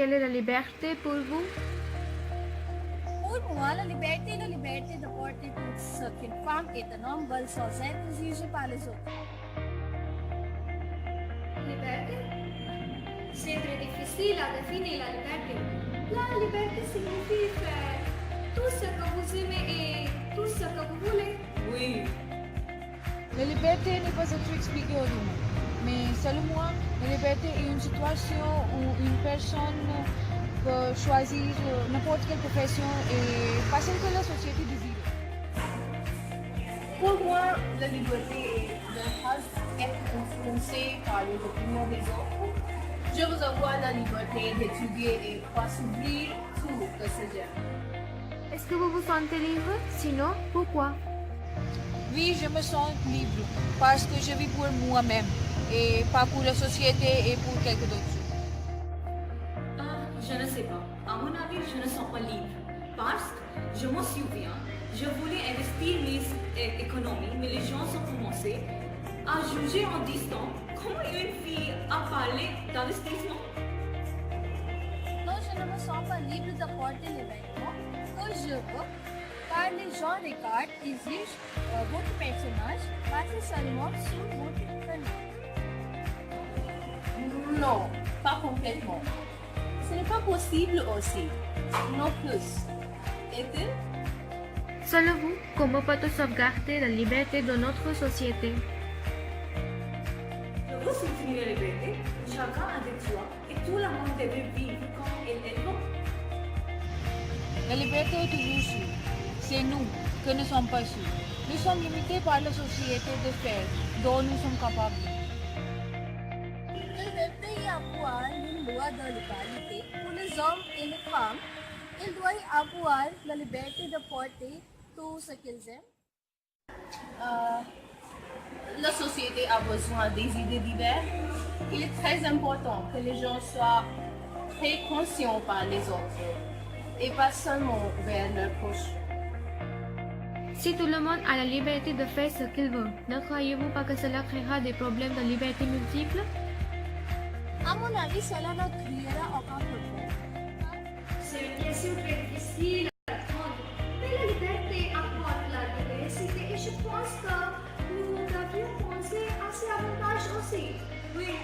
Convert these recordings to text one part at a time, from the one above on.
quelle est la liberté pour vous? Pour moi, la liberté de porter tout ce qu'une femme est un homme veulent sans être jugé par les autres. Liberté? C'est très difficile à définir la liberté. La liberté signifie faire tout ce que vous aimez et tout ce que vous voulez. Oui. La liberté n'est pas un truc expliqué au monde. Mais selon moi, la liberté est une situation où une personne peut choisir n'importe quelle profession et pas celle que la société désire. Pour moi, la liberté est de ne pas être influencé par les opinions des autres. Je veux avoir la liberté d'étudier et pas s'ouvrir tout ce que j'aime. Est-ce que vous vous sentez libre? Sinon, pourquoi? Oui, je me sens libre parce que je vis pour moi-même et pas pour la société et pour quelqu'un d'autre. Je ne sais pas. À mon avis, je ne sens pas libre. Parce que je m'en souviens, je voulais investir mes économies, mais les gens ont commencé à juger en disant comment une fille a parlé d'investissement. Non, je ne me sens pas libre de porter les vêtements que je veux, car les gens regardent et jugent votre personnage basé seulement sur votre prénom. Non, pas complètement. Ce n'est pas possible aussi. Non plus. Et Selon vous, comment peut-on sauvegarder la liberté de notre société? Je veux soutenir la liberté. Chacun a des droits et tout le monde devrait vivre comme il veut. La liberté est toujours sûre. C'est nous que ne sommes pas sûrs. Nous sommes limités par la société de faire dont nous sommes capables. Il devrait y avoir une loi de l'égalité pour les hommes et les femmes. Il doit y avoir la liberté de porter tout ce qu'ils aiment. la société a besoin des idées diverses. Il est très important que les gens soient très conscients par les autres et pas seulement vers leurs proches. Si tout le monde a la liberté de faire ce qu'il veut, ne croyez-vous pas que cela créera des problèmes de liberté multiples? À mon avis, cela ne créera aucun problème. C'est une question très difficile à répondre, mais la liberté apporte la diversité et je pense que nous devrions penser à ces avantages aussi. Oui.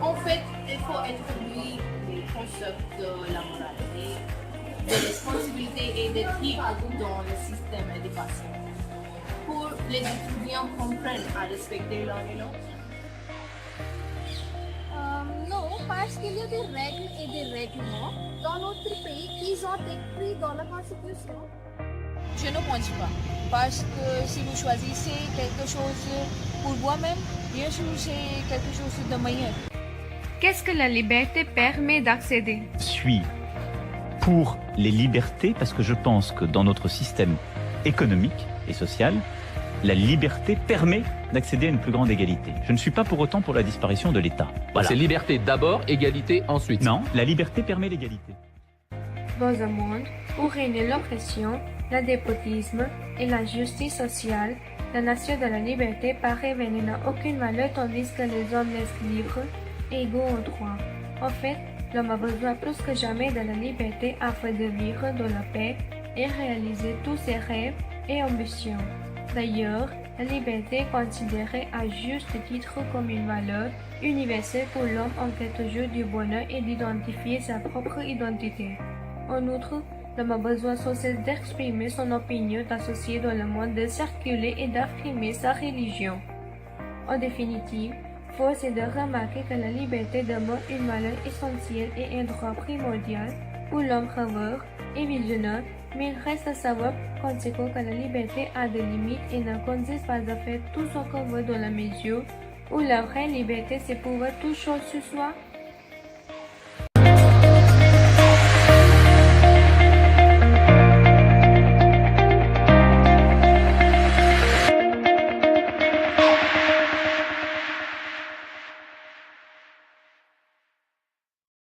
En fait, il faut introduire les concepts de la moralité, de responsabilité et d'éthique dans le système éducatif pour les étudiants comprennent à respecter l'un et l'autre. Non, parce qu'il y a des règles et des règlements dans notre pays qui sont écrits dans la Constitution. Je ne pense pas. Parce que si vous choisissez quelque chose pour vous-même, bien sûr, c'est quelque chose de meilleur. Qu'est-ce que la liberté permet d'accéder? Je suis pour les libertés parce que je pense que dans notre système économique et social, la liberté permet d'accéder à une plus grande égalité. Je ne suis pas pour autant pour la disparition de l'État. Voilà. C'est liberté d'abord, égalité ensuite. Non, la liberté permet l'égalité. Dans un monde où règne l'oppression, le dépotisme et la justice sociale, la nation de la liberté paraît venir n'a aucune valeur tandis que les hommes naissent libres et égaux en droit. En fait, l'homme a besoin plus que jamais de la liberté afin de vivre dans la paix et réaliser tous ses rêves et ambitions. D'ailleurs, la liberté est considérée à juste titre comme une valeur universelle pour l'homme en quête toujours du bonheur et d'identifier sa propre identité. En outre, l'homme a besoin sans cesse d'exprimer son opinion, d'associer dans le monde, de circuler et d'affirmer sa religion. En définitive, force est de remarquer que la liberté demeure une valeur essentielle et un droit primordial pour l'homme rêveur et visionnaire, mais il reste à savoir conséquent que la liberté a des limites et ne consiste pas à faire tout ce qu'on veut dans la mesure où la vraie liberté c'est pouvoir toute chose sur soi